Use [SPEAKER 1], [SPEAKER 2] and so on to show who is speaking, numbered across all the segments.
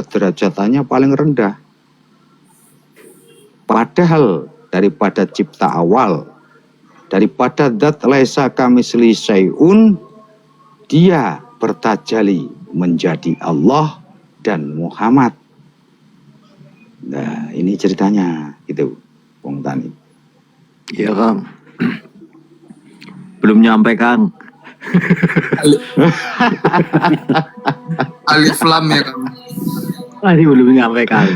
[SPEAKER 1] kederajatannya paling rendah. Padahal daripada cipta awal, daripada zat laisa kamitslihi syai'un, dia bertajalli menjadi Allah dan Muhammad. Nah, ini ceritanya gitu, Bung Tani.
[SPEAKER 2] Iya, Kang. Belum nyampe, Kang.
[SPEAKER 3] Alif lam ya, Kang.
[SPEAKER 2] Ini belum nyampe, Kang.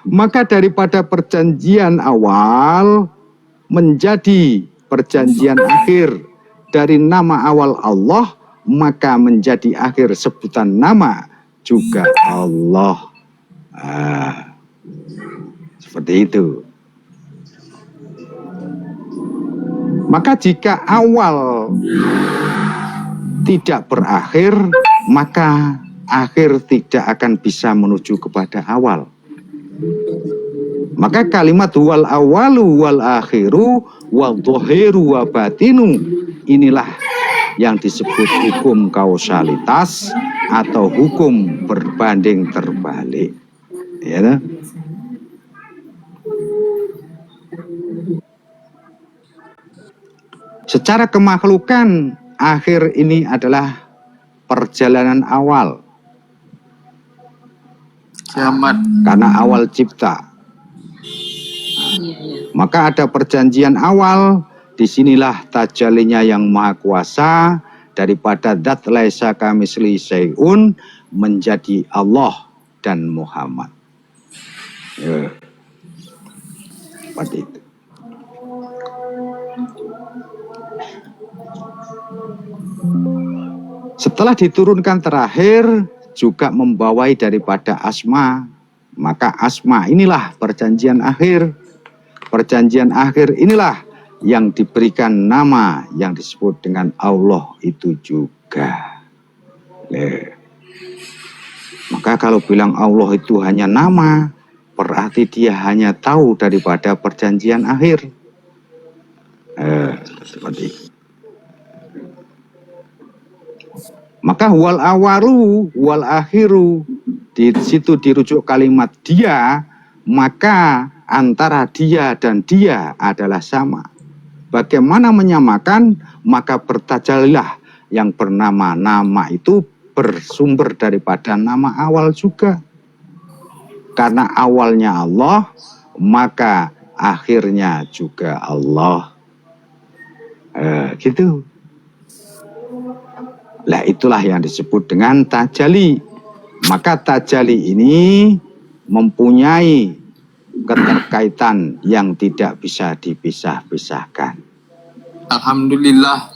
[SPEAKER 1] Maka daripada perjanjian awal menjadi perjanjian akhir, dari nama awal Allah maka menjadi akhir sebutan nama juga Allah. Seperti itu. Maka jika awal tidak berakhir, maka akhir tidak akan bisa menuju kepada awal. Maka kalimat wal awalu wal akhiru wal dhahiru wa batinu, inilah yang disebut hukum kausalitas atau hukum berbanding terbalik. Ya. Secara kemakhlukan, akhir ini adalah perjalanan awal.
[SPEAKER 3] Kiamat.
[SPEAKER 1] Karena awal cipta. Maka ada perjanjian awal, disinilah tajallinya yang maha kuasa, daripada zat laisa kamitslihi syai'un menjadi Allah dan Muhammad. Ya. Seperti itu. Setelah diturunkan terakhir juga membawai daripada asma, maka asma inilah perjanjian akhir. Perjanjian akhir inilah yang diberikan nama yang disebut dengan Allah itu juga. Maka kalau bilang Allah itu hanya nama, berarti dia hanya tahu daripada perjanjian akhir. Seperti itu. Maka wal awalu wal akhiru, di situ dirujuk kalimat dia, maka antara dia dan dia adalah sama. Bagaimana menyamakan? Maka bertajallilah yang bernama nama itu bersumber daripada nama awal juga. Karena awalnya Allah, maka akhirnya juga Allah. Gitu. Lah itulah yang disebut dengan tajalli. Maka tajalli ini mempunyai keterkaitan yang tidak bisa dipisah-pisahkan.
[SPEAKER 3] Alhamdulillah.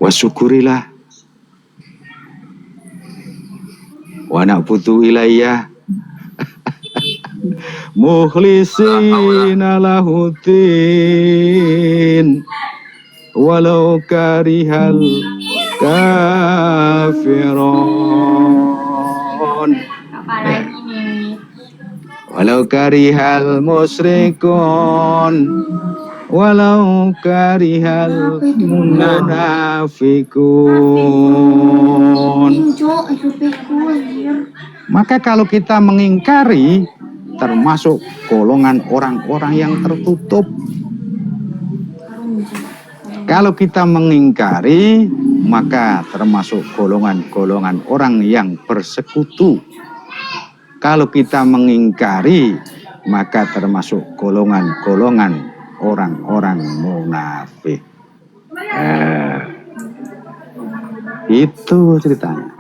[SPEAKER 1] Wa syukurilah. Wa na'budu ilayya. Mukhlisina lahuddin. Walau karihal kafirun. Walau karihal musyrikun, walau karihal munafikun. Maka kalau kita mengingkari, termasuk golongan orang-orang yang tertutup. Kalau kita mengingkari, maka termasuk golongan-golongan orang yang bersekutu. Kalau kita mengingkari, maka termasuk golongan-golongan orang-orang munafik. Itu ceritanya.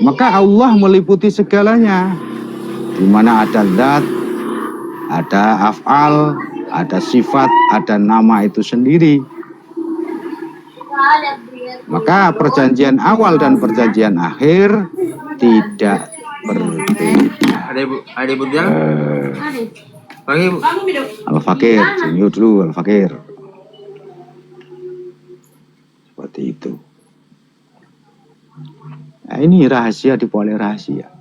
[SPEAKER 1] Maka Allah meliputi segalanya. Di mana ada zat, ada af'al, ada sifat, ada nama itu sendiri. Maka perjanjian awal dan perjanjian akhir tidak berbeda.
[SPEAKER 3] Ada ibu bilang? Pagi ibu.
[SPEAKER 1] Al-Fakir, senyum dulu Al-Fakir. Seperti itu. Nah, ini rahasia di balik rahasia.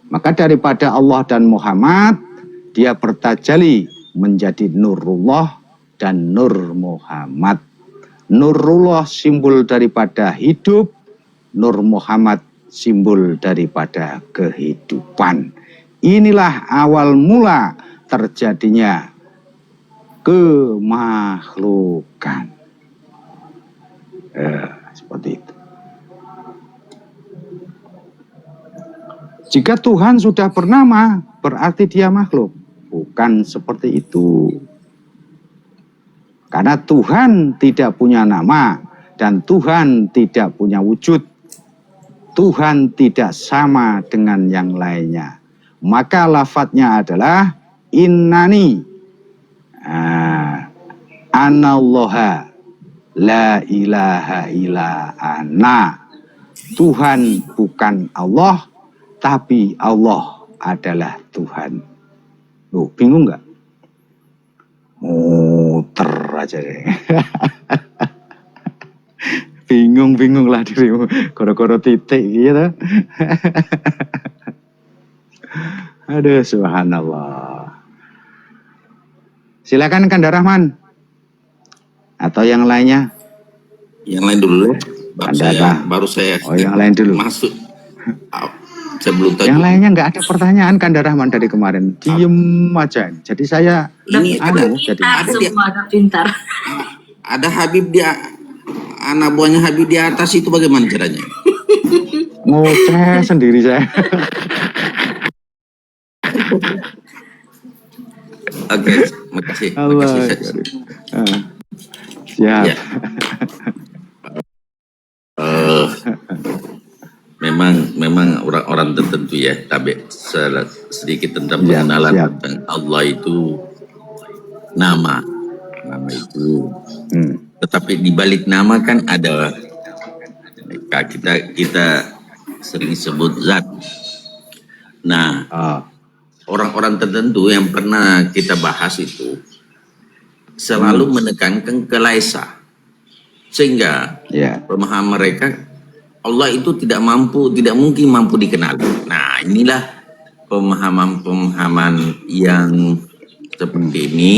[SPEAKER 1] Maka daripada Allah dan Muhammad, dia bertajalli menjadi Nurullah dan Nur Muhammad. Nurullah simbol daripada hidup, Nur Muhammad simbol daripada kehidupan. Inilah awal mula terjadinya kemakhlukan. Seperti itu. Jika Tuhan sudah bernama, berarti dia makhluk. Bukan seperti itu. Karena Tuhan tidak punya nama dan Tuhan tidak punya wujud. Tuhan tidak sama dengan yang lainnya. Maka lafadznya adalah innani anallaha la ilaha illa ana. Tuhan bukan Allah, tapi Allah adalah Tuhan. Loh, bingung nggak? Muter aja deh. Bingung lah dirimu. Koro-koro titik gitu. Aduh, subhanallah. Silakan Kanda Rahman. Atau yang lainnya?
[SPEAKER 4] Yang lain dulu. Baru saya
[SPEAKER 1] Oh, yang lain dulu.
[SPEAKER 4] masuk. Sebelum tadi.
[SPEAKER 1] Yang lainnya nggak ada pertanyaan Kanda Rahman dari kemarin. Diem aja. Jadi saya
[SPEAKER 4] Ini
[SPEAKER 5] Pintar semua, ada pintar.
[SPEAKER 4] ada Habib dia, anak buahnya Habib di atas itu bagaimana caranya?
[SPEAKER 1] ngoceh sendiri saya.
[SPEAKER 4] Oke, makasih.
[SPEAKER 1] Allah.
[SPEAKER 4] Makasih.
[SPEAKER 1] Siap.
[SPEAKER 4] Ya. Memang orang-orang tertentu ya, tapi sedikit tentang pengenalan tentang Allah itu nama itu. Tetapi di balik nama kan ada kita sering sebut zat. Nah, orang-orang tertentu yang pernah kita bahas itu selalu menekankan ke laisa, sehingga pemahaman mereka Allah itu tidak mungkin mampu dikenal. Nah, inilah pemahaman yang seperti ini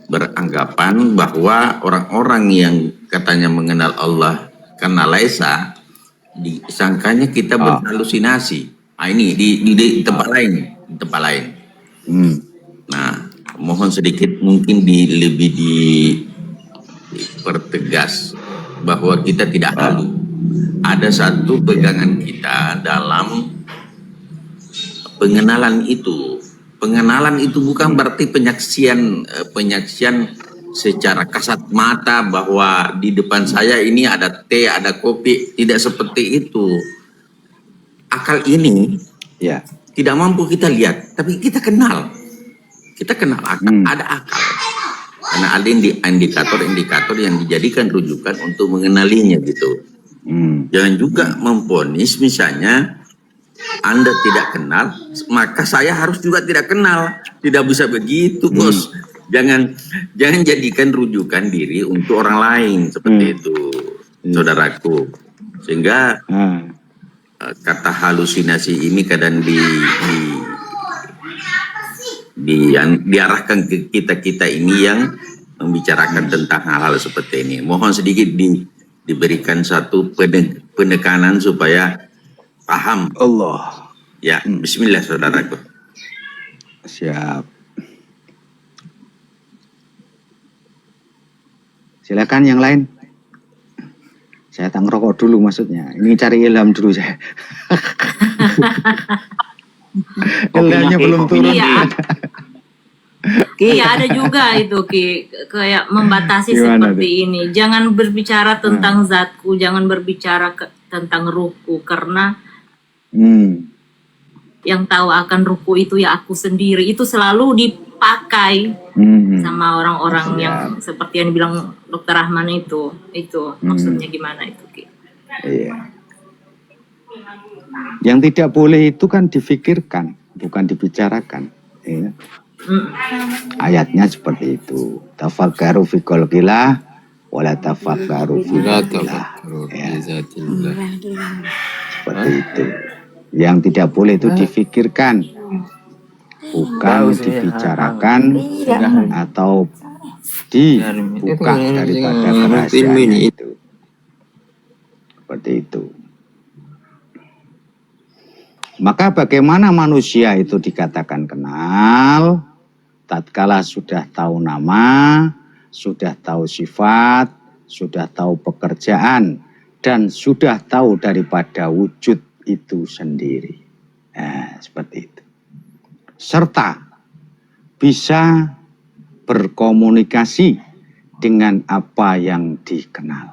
[SPEAKER 4] beranggapan bahwa orang-orang yang katanya mengenal Allah karena laisa, disangkanya kita berhalusinasi. Nah, ini di tempat lain, Nah, mohon sedikit mungkin lebih dipertegas bahwa kita tidak halu. Ada satu pegangan kita dalam pengenalan itu. Pengenalan itu bukan berarti penyaksian secara kasat mata bahwa di depan saya ini ada teh, ada kopi. Tidak seperti itu. Akal ini tidak mampu kita lihat, tapi kita kenal. Kita kenal akal, ada akal. Karena ada indikator-indikator yang dijadikan rujukan untuk mengenalinya gitu. Jangan juga memvonis misalnya Anda tidak kenal, maka saya harus juga tidak kenal. Tidak bisa begitu, bos. Jangan jadikan rujukan diri untuk orang lain seperti itu, saudaraku. Sehingga kata halusinasi ini kadang diarahkan ke kita ini yang membicarakan tentang hal-hal seperti ini. Mohon sedikit diberikan satu penekanan supaya paham.
[SPEAKER 1] Allah.
[SPEAKER 4] Ya, bismillah saudaraku.
[SPEAKER 1] Siap. Silakan yang lain. Saya tak ngerokok dulu maksudnya. Ini cari ilham dulu saya. Ilhamnya belum turun.
[SPEAKER 5] Ada juga itu kayak membatasi
[SPEAKER 1] Gimana
[SPEAKER 5] seperti ini. Jangan berbicara tentang zatku, jangan berbicara tentang ruhku, karena yang tahu akan ruhku itu ya aku sendiri. Itu selalu dipakai sama orang-orang yang seperti yang dibilang Dr. Rahman itu maksudnya gimana itu Ki?
[SPEAKER 1] Iya. Yang tidak boleh itu kan difikirkan, bukan dibicarakan. Ya. Ayatnya seperti itu. Tafakkaru fi qalbillah wala tafakkaru fi qalbillah. Seperti itu. Yang tidak boleh itu difikirkan. bukan dibicarakan atau dibuka daripada kerahasiaannya itu. Seperti itu. Maka bagaimana manusia itu dikatakan kenal? Tatkala sudah tahu nama, sudah tahu sifat, sudah tahu pekerjaan, dan sudah tahu daripada wujud itu sendiri. Seperti itu. Serta bisa berkomunikasi dengan apa yang dikenal.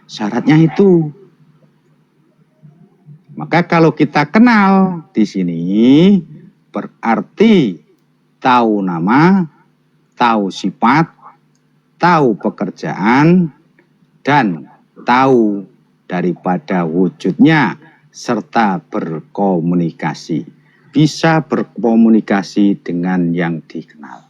[SPEAKER 1] Syaratnya itu. Maka kalau kita kenal di sini berarti tahu nama, tahu sifat, tahu pekerjaan, dan tahu daripada wujudnya serta berkomunikasi. Bisa berkomunikasi dengan yang dikenal.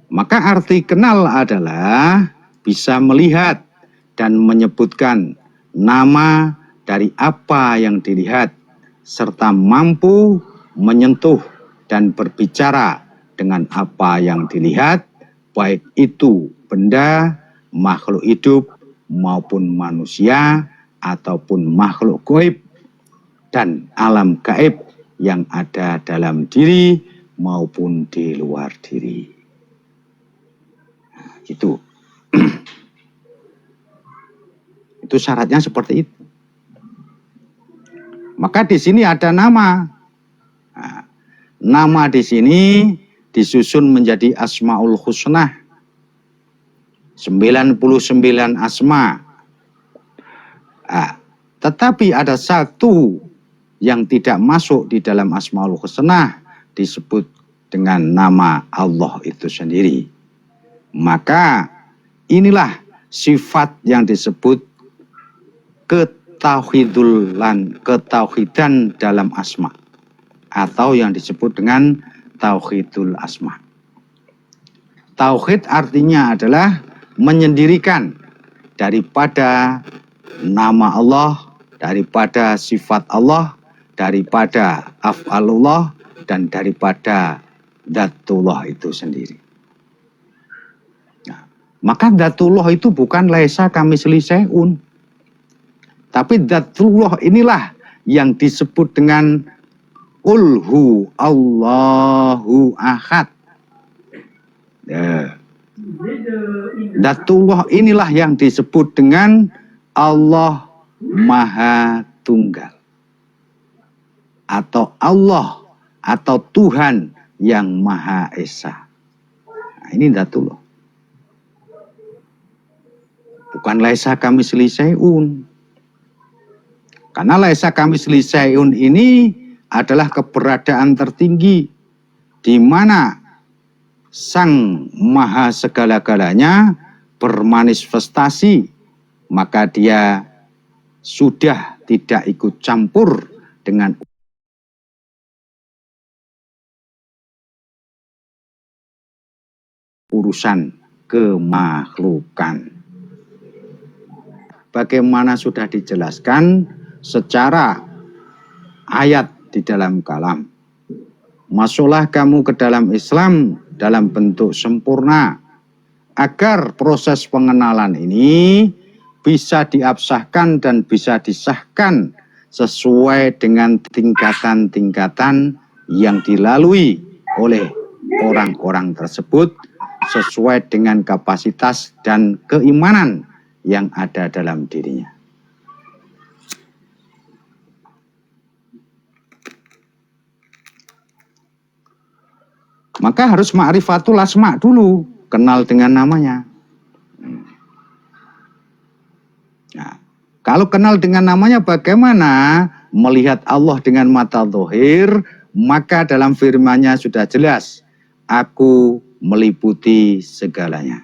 [SPEAKER 1] Maka arti kenal adalah bisa melihat dan menyebutkan nama dari apa yang dilihat, serta mampu menyentuh dan berbicara dengan apa yang dilihat, baik itu benda, makhluk hidup, maupun manusia, ataupun makhluk gaib, dan alam gaib yang ada dalam diri maupun di luar diri. Nah, itu. Itu syaratnya seperti itu. Maka di sini ada nama. Nah, nama di sini disusun menjadi Asmaul Husna. 99 asma. Nah, tetapi ada satu yang tidak masuk di dalam Asmaul Husna, disebut dengan nama Allah itu sendiri. Maka inilah sifat yang disebut ketauhidan dalam asma, atau yang disebut dengan tauhidul asma. Tauhid artinya adalah menyendirikan daripada nama Allah, daripada sifat Allah, daripada af'alullah, dan daripada dzatullah itu sendiri. Nah, maka dzatullah itu bukan laisa kamislihi syai'un. Tapi dzatullah inilah yang disebut dengan Ulhu Allahu Ahad. Dzatullah inilah yang disebut dengan Allah Maha Tunggal. Atau Allah, atau Tuhan yang Maha Esa. Nah, ini dzatullah. Bukan laisa kamislihi syai'un. Karena laisa kamislihi syai'un ini adalah keberadaan tertinggi di mana Sang Maha segala-galanya bermanifestasi, maka dia sudah tidak ikut campur dengan urusan kemakhlukan. Bagaimana sudah dijelaskan secara ayat di dalam kalam. Masuklah kamu ke dalam Islam dalam bentuk sempurna, agar proses pengenalan ini bisa diabsahkan dan bisa disahkan sesuai dengan tingkatan-tingkatan yang dilalui oleh orang-orang tersebut, sesuai dengan kapasitas dan keimanan yang ada dalam dirinya. Maka harus ma'rifatul asma dulu, kenal dengan namanya. Nah, kalau kenal dengan namanya, bagaimana melihat Allah dengan mata zahir? Maka dalam firman-Nya sudah jelas, aku meliputi segalanya.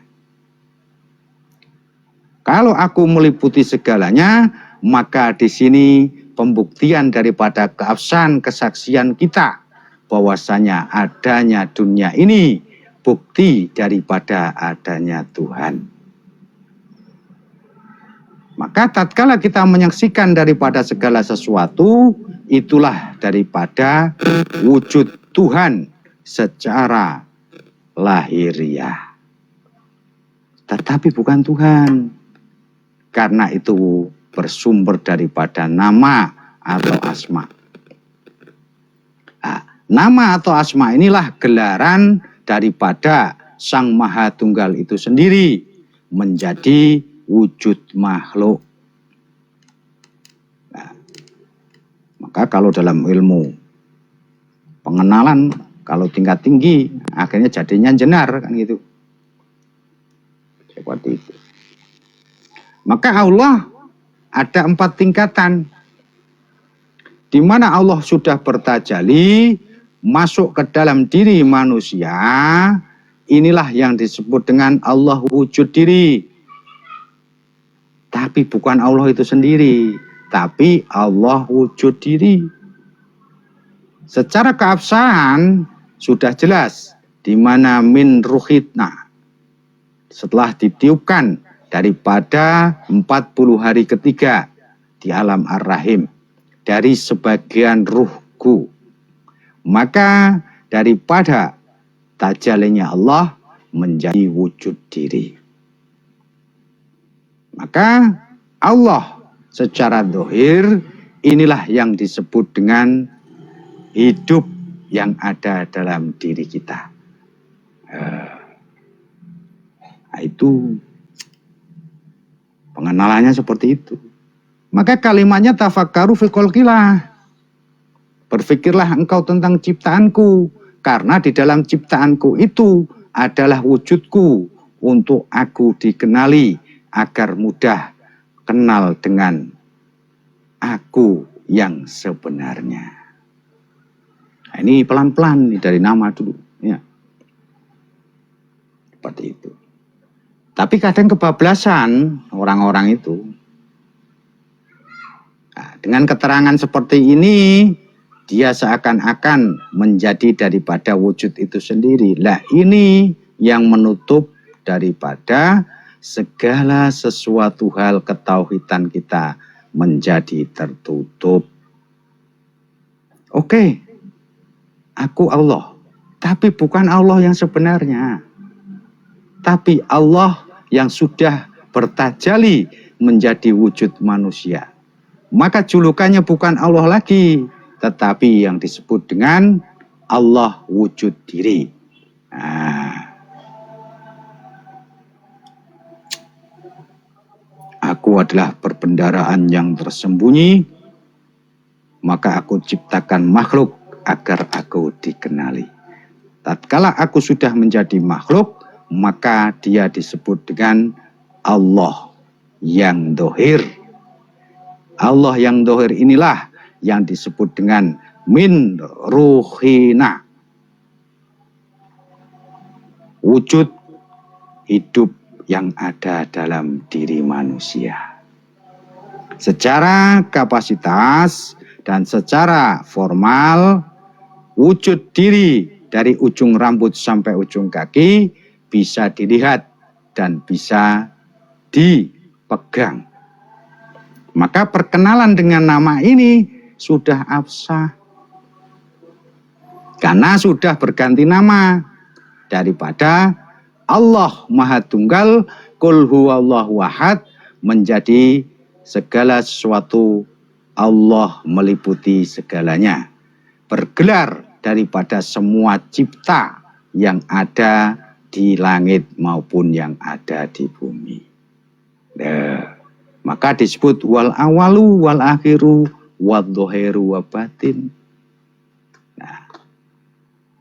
[SPEAKER 1] Kalau aku meliputi segalanya, maka di sini pembuktian daripada keabsahan kesaksian kita bahwasanya adanya dunia ini bukti daripada adanya Tuhan. Maka tatkala kita menyaksikan daripada segala sesuatu, itulah daripada wujud Tuhan secara lahiriah. Tetapi bukan Tuhan. Karena itu bersumber daripada nama atau asma. Nah, nama atau asma inilah gelaran daripada Sang Maha Tunggal itu sendiri menjadi wujud makhluk. Nah, maka kalau dalam ilmu pengenalan, kalau tingkat tinggi, akhirnya jadinya jenar, kan gitu. Seperti itu. Maka Allah ada 4 tingkatan. Di mana Allah sudah bertajali, masuk ke dalam diri manusia, inilah yang disebut dengan Allah wujud diri. Tapi bukan Allah itu sendiri, tapi Allah wujud diri. Secara keabsahan sudah jelas di mana min ruhitna. Setelah ditiupkan daripada 40 hari ketiga di alam ar-rahim dari sebagian ruhku, maka daripada tajalinya Allah menjadi wujud diri. Maka Allah secara zahir inilah yang disebut dengan hidup yang ada dalam diri kita. Nah, itu pengenalannya seperti itu. Maka kalimatnya tafakkaru fi khalqillah. Berpikirlah engkau tentang ciptaanku, karena di dalam ciptaanku itu adalah wujudku untuk aku dikenali agar mudah kenal dengan aku yang sebenarnya. Nah, ini pelan-pelan dari nama dulu, ya. Seperti itu. Tapi kadang kebablasan orang-orang itu. Nah, dengan keterangan seperti ini, dia seakan-akan menjadi daripada wujud itu sendiri. Lah ini yang menutup daripada segala sesuatu hal ketauhidan kita menjadi tertutup. Oke, aku Allah, tapi bukan Allah yang sebenarnya. Tapi Allah yang sudah bertajali menjadi wujud manusia. Maka julukannya bukan Allah lagi, tetapi yang disebut dengan Allah wujud diri. Nah, aku adalah perbendaharaan yang tersembunyi, maka aku ciptakan makhluk agar aku dikenali. Tatkala aku sudah menjadi makhluk, maka dia disebut dengan Allah yang dohir. Allah yang dohir inilah yang disebut dengan min ruhina. Wujud hidup yang ada dalam diri manusia. Secara kapasitas dan secara formal, wujud diri dari ujung rambut sampai ujung kaki bisa dilihat dan bisa dipegang. Maka perkenalan dengan nama ini sudah absah. Karena sudah berganti nama daripada Allah Maha Tunggal, Qul huwallahu ahad, menjadi segala sesuatu Allah meliputi segalanya. Bergelar daripada semua cipta yang ada di langit maupun yang ada di bumi. Maka disebut wal awalu wal akhiru wal dhohiru wa batin. Nah,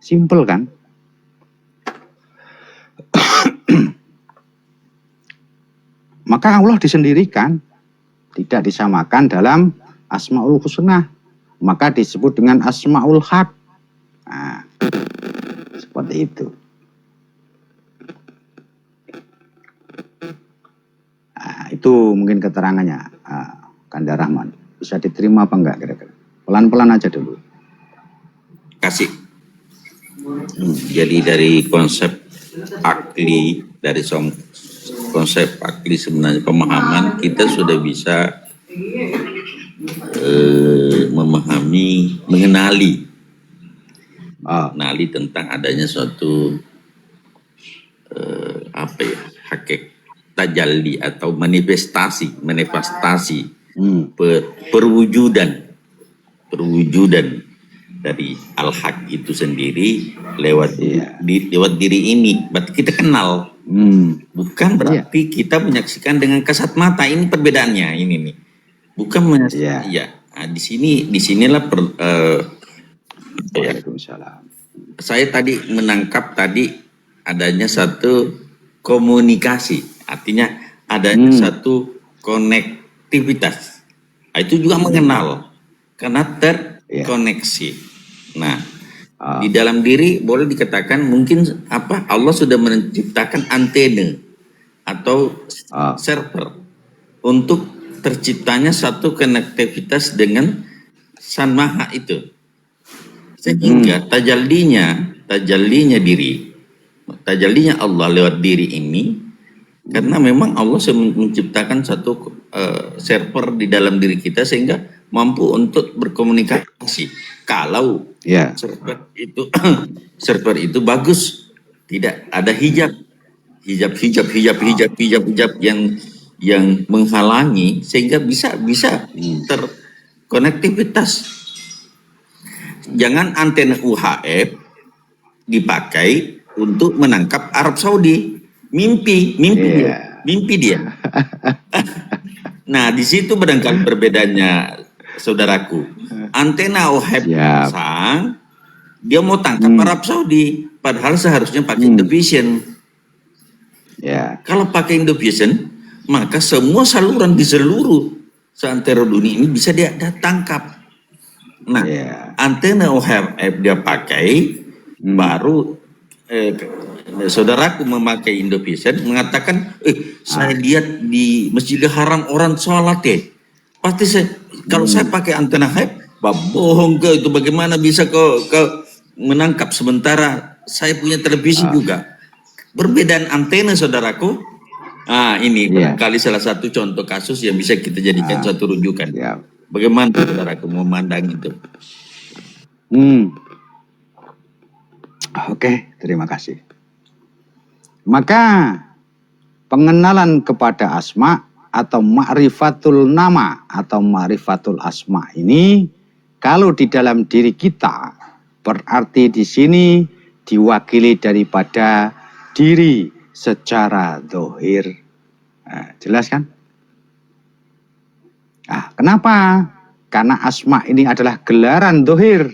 [SPEAKER 1] simpel kan? Maka Allah disendirikan, tidak disamakan dalam Asmaul Husna. Maka disebut dengan Asmaul Haq. Nah, seperti itu. Nah, itu mungkin keterangannya, Kanda Rahman. Bisa diterima apa enggak kira-kira? Pelan-pelan aja dulu.
[SPEAKER 4] Kasih. Jadi dari konsep akli, dari konsep akli sebenarnya pemahaman kita sudah bisa memahami, mengenali tentang adanya suatu hakikat tajalli atau manifestasi perwujudan dari al-haq itu sendiri lewat diri ini. Berarti kita kenal, bukan berarti kita menyaksikan dengan kasat mata. Ini perbedaannya ini nih, bukan menyaksikan. Nah, disinilah saya tadi menangkap adanya satu komunikasi, artinya adanya satu konektivitas. Nah, itu juga mengenal karena terkoneksi. Nah, di dalam diri boleh dikatakan mungkin Allah sudah menciptakan antena atau server untuk terciptanya satu konektivitas dengan Sang Maha itu, sehingga tajallinya Allah lewat diri ini, karena memang Allah menciptakan satu server di dalam diri kita sehingga mampu untuk berkomunikasi. Kalau server itu bagus, tidak ada hijab yang menghalangi, sehingga bisa terkonektivitas. Jangan antena UHF dipakai untuk menangkap Arab Saudi. Mimpi dia. Nah, di situ barangkali perbedaannya, saudaraku. Antena UHF pasang, dia mau tangkap Arab Saudi, padahal seharusnya pakai Indovision. Kalau pakai Indovision, maka semua saluran di seluruh seantero dunia ini bisa dia tangkap. Nah, antena UHF dia pakai, baru saudaraku memakai Indovision mengatakan, saya lihat di Masjidil Haram orang sholat pasti kalau saya pakai antena UHF, bohong ke itu, bagaimana bisa ke menangkap, sementara saya punya televisi juga. Perbedaan antena, saudaraku. Ini barangkali salah satu contoh kasus yang bisa kita jadikan suatu rujukan. Bagaimana saudaraku memandang itu?
[SPEAKER 1] Oke, terima kasih. Maka pengenalan kepada asma atau ma'rifatul nama atau ma'rifatul asma ini, kalau di dalam diri kita, berarti di sini diwakili daripada diri secara zahir. Jelas kan? Kenapa? Karena asma ini adalah gelaran zahir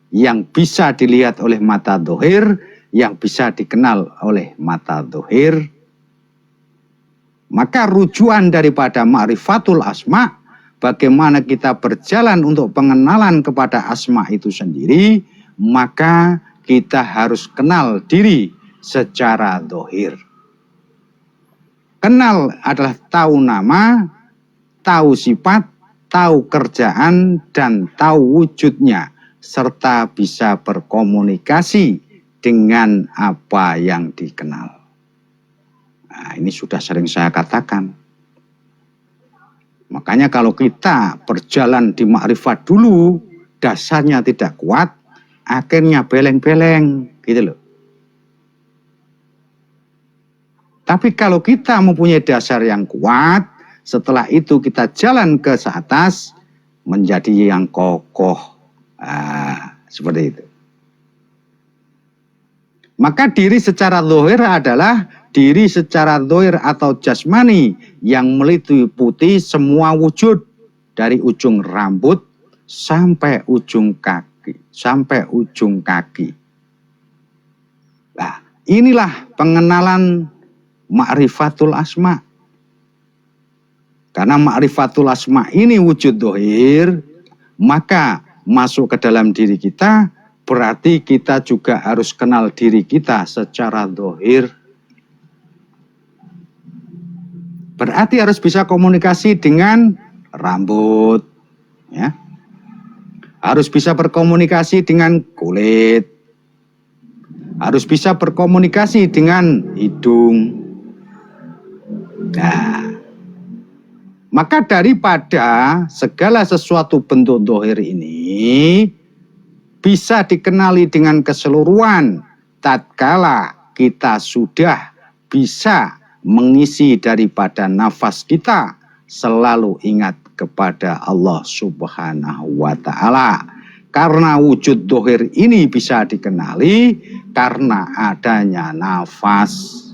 [SPEAKER 1] yang bisa dilihat oleh mata zahir, yang bisa dikenal oleh mata zahir. Maka rujukan daripada ma'rifatul asma, bagaimana kita berjalan untuk pengenalan kepada asma itu sendiri, maka kita harus kenal diri secara zahir. Kenal adalah tahu nama, tahu sifat, tahu kerjaan, dan tahu wujudnya, serta bisa berkomunikasi dengan apa yang dikenal. Nah, ini sudah sering saya katakan. Makanya kalau kita berjalan di makrifat dulu, dasarnya tidak kuat, akhirnya beleng-beleng, gitu loh. Tapi kalau kita mempunyai dasar yang kuat, setelah itu kita jalan ke atas, menjadi yang kokoh. Seperti itu. Maka diri secara zahir adalah diri secara zahir atau jasmani yang meliputi semua wujud, dari ujung rambut sampai ujung kaki. Nah, inilah pengenalan ma'rifatul asma. Karena ma'rifatul asma ini wujud zahir, maka masuk ke dalam diri kita, berarti kita juga harus kenal diri kita secara zahir. Berarti harus bisa komunikasi dengan rambut, ya. Harus bisa berkomunikasi dengan kulit. Harus bisa berkomunikasi dengan hidung. Nah, maka daripada segala sesuatu bentuk dohir ini bisa dikenali dengan keseluruhan tatkala kita sudah bisa mengisi daripada nafas kita selalu ingat kepada Allah Subhanahu wa Ta'ala. Karena wujud dohir ini bisa dikenali karena adanya nafas.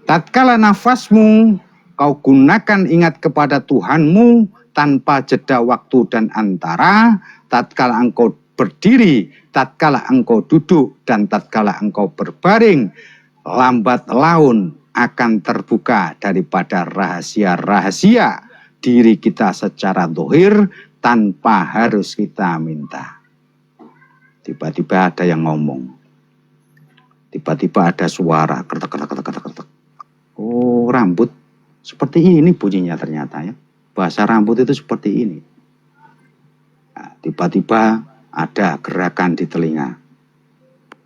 [SPEAKER 1] Tatkala nafasmu kau gunakan ingat kepada Tuhanmu tanpa jeda waktu dan antara, tatkala engkau berdiri, tatkala engkau duduk, dan tatkala engkau berbaring, lambat laun akan terbuka daripada rahasia-rahasia diri kita secara dohir tanpa harus kita minta. Tiba-tiba ada yang ngomong. Tiba-tiba ada suara ketek. Oh, rambut seperti ini bunyinya ternyata ya. Bahasa rambut itu seperti ini. Nah, tiba-tiba ada gerakan di telinga.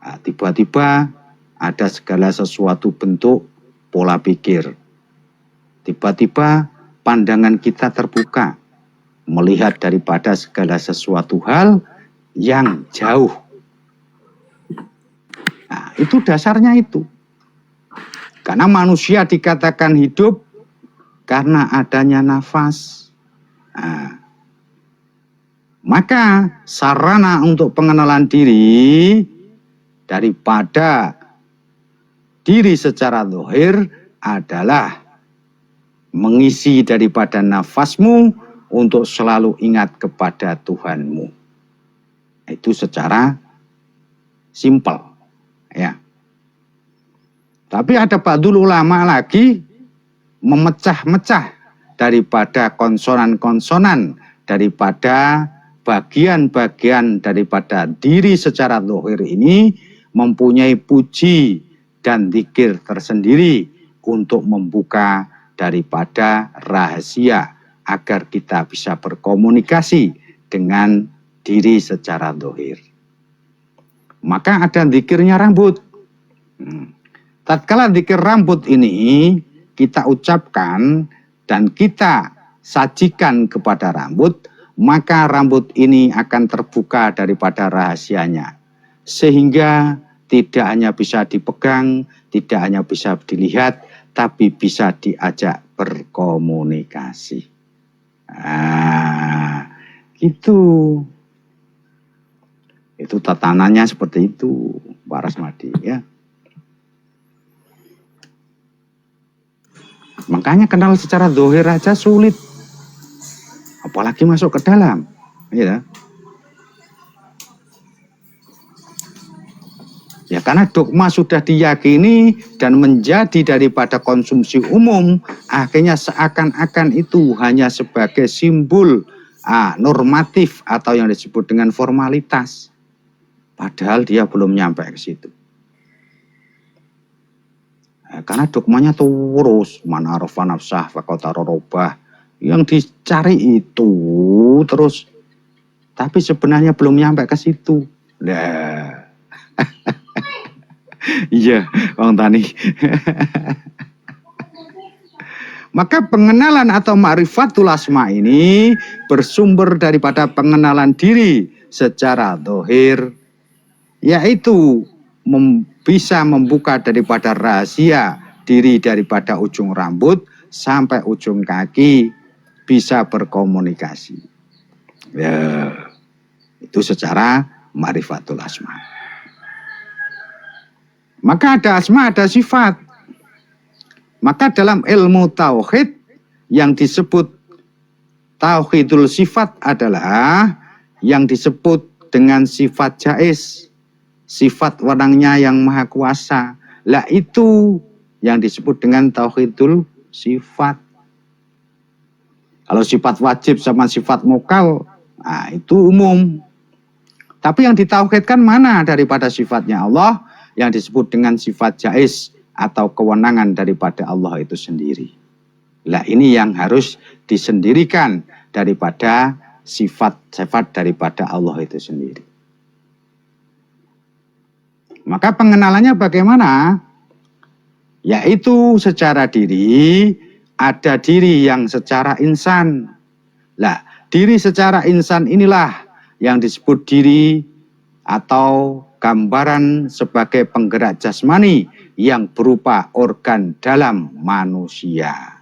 [SPEAKER 1] Nah, tiba-tiba ada segala sesuatu bentuk pola pikir. Tiba-tiba pandangan kita terbuka melihat daripada segala sesuatu hal yang jauh. Nah, itu dasarnya itu. Karena manusia dikatakan hidup karena adanya nafas. Nah, maka sarana untuk pengenalan diri daripada diri secara zahir adalah mengisi daripada nafasmu untuk selalu ingat kepada Tuhanmu. Itu secara simpel, ya. Tapi ada ba'dul ulama lagi memecah-mecah daripada konsonan-konsonan daripada bagian-bagian daripada diri secara zahir ini mempunyai puji dan zikir tersendiri untuk membuka daripada rahasia agar kita bisa berkomunikasi dengan diri secara zahir. Maka ada zikirnya rambut. Tatkala zikir rambut ini kita ucapkan dan kita sajikan kepada rambut, maka rambut ini akan terbuka daripada rahasianya. Sehingga tidak hanya bisa dipegang, tidak hanya bisa dilihat, tapi bisa diajak berkomunikasi. Nah, gitu. Itu tatanannya seperti itu, Pak Rasmadi, ya. Makanya kenal secara zahir aja sulit, apalagi masuk ke dalam, ya. Ya karena dogma sudah diyakini dan menjadi daripada konsumsi umum, akhirnya seakan-akan itu hanya sebagai simbol normatif atau yang disebut dengan formalitas. Padahal dia belum nyampe ke situ. Karena dogmanya terus man arafa nafsah faqad robah, yang dicari itu terus, tapi sebenarnya belum nyampe ke situ. Nah, iya, Bang Tani. Maka pengenalan atau ma'rifatul asma ini bersumber daripada pengenalan diri secara zahir, yaitu bisa membuka daripada rahasia diri daripada ujung rambut sampai ujung kaki bisa berkomunikasi. Ya, itu secara ma'rifatul asma. Maka ada asma, ada sifat. Maka dalam ilmu tauhid yang disebut tauhidul sifat adalah yang disebut dengan sifat jaiz, sifat wewenangnya yang maha kuasa. Lah itu yang disebut dengan tauhidul sifat. Kalau sifat wajib sama sifat mukal, nah itu umum. Tapi yang ditauhidkan mana daripada sifatnya Allah yang disebut dengan sifat jaiz atau kewenangan daripada Allah itu sendiri. Lah ini yang harus disendirikan daripada sifat-sifat daripada Allah itu sendiri. Maka pengenalannya bagaimana? Yaitu secara diri, ada diri yang secara insan. Lah, diri secara insan inilah yang disebut diri atau gambaran sebagai penggerak jasmani yang berupa organ dalam manusia.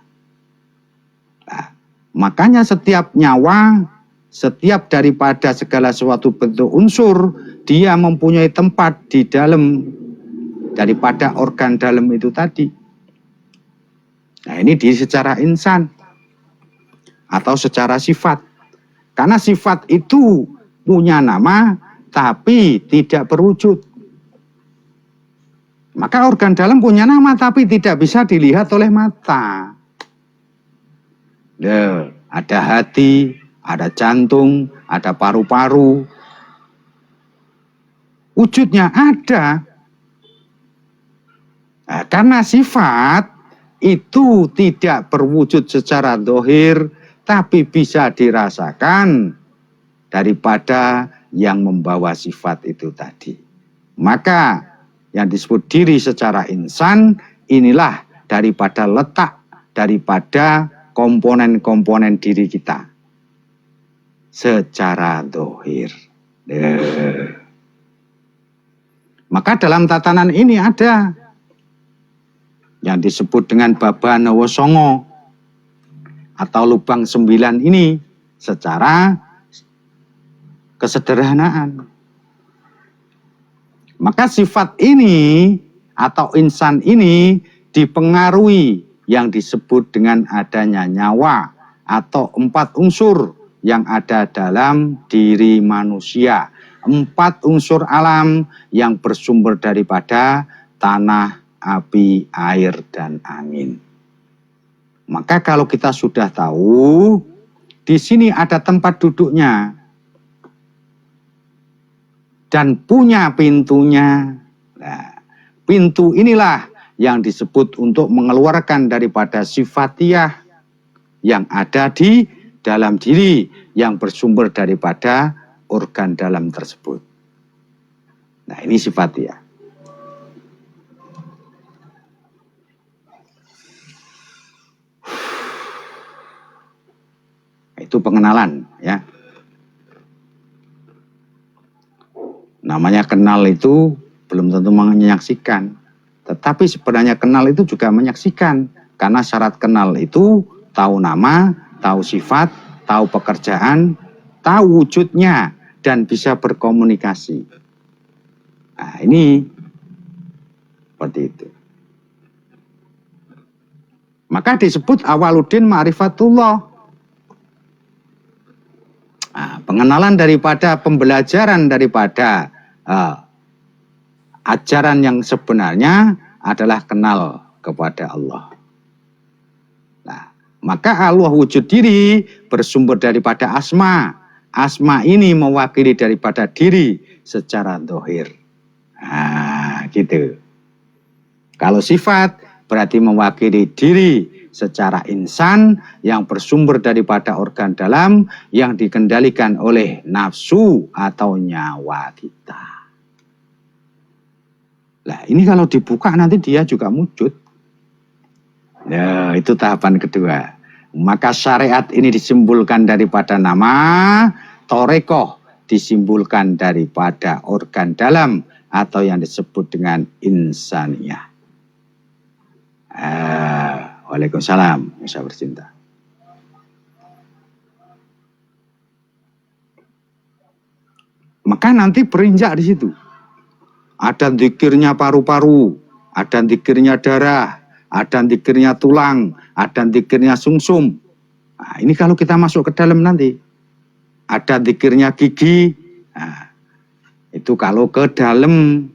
[SPEAKER 1] Nah, makanya setiap nyawa, setiap daripada segala suatu bentuk unsur, dia mempunyai tempat di dalam daripada organ dalam itu tadi. Nah, ini diri secara insan atau secara sifat. Karena sifat itu punya nama tapi tidak berwujud. Maka organ dalam punya nama tapi tidak bisa dilihat oleh mata. Ada hati, ada jantung, ada paru-paru. Wujudnya ada. Nah, karena sifat itu tidak berwujud secara zahir, tapi bisa dirasakan daripada yang membawa sifat itu tadi. Maka yang disebut diri secara insan, inilah daripada letak, daripada komponen-komponen diri kita secara zahir. Maka dalam tatanan ini ada yang disebut dengan Baba Nawa Songo atau lubang 9 ini secara kesederhanaan. Maka sifat ini atau insan ini dipengaruhi yang disebut dengan adanya nyawa atau 4 unsur yang ada dalam diri manusia. 4 unsur alam yang bersumber daripada tanah, api, air, dan angin. Maka kalau kita sudah tahu, di sini ada tempat duduknya dan punya pintunya. Nah, pintu inilah yang disebut untuk mengeluarkan daripada sifatiyah yang ada di dalam diri yang bersumber daripada organ dalam tersebut. Nah, ini sifatiyah. Itu pengenalan, ya. Namanya kenal itu belum tentu menyaksikan, tetapi sebenarnya kenal itu juga menyaksikan, karena syarat kenal itu tahu nama, tahu sifat, tahu pekerjaan, tahu wujudnya, dan bisa berkomunikasi. Nah, ini seperti itu. Maka disebut awaluddin ma'rifatullah. Nah, pengenalan daripada pembelajaran daripada ajaran yang sebenarnya adalah kenal kepada Allah. Nah, maka Allah wujud diri bersumber daripada asma. Asma ini mewakili daripada diri secara zahir. Nah, gitu. Kalau sifat berarti mewakili diri secara insan yang bersumber daripada organ dalam yang dikendalikan oleh nafsu atau nyawa kita. Nah, ini kalau dibuka nanti dia juga wujud. Ya, itu tahapan kedua. Maka syariat ini disimpulkan daripada nama, torekoh disimpulkan daripada organ dalam atau yang disebut dengan insaniyah. Waalaikumsalam, bisa bercinta. Maka nanti berinjak di situ. Ada zikirnya paru-paru, ada zikirnya darah, ada zikirnya tulang, ada zikirnya sumsum. Nah, ini kalau kita masuk ke dalam nanti. Ada zikirnya gigi. Nah, itu kalau ke dalam.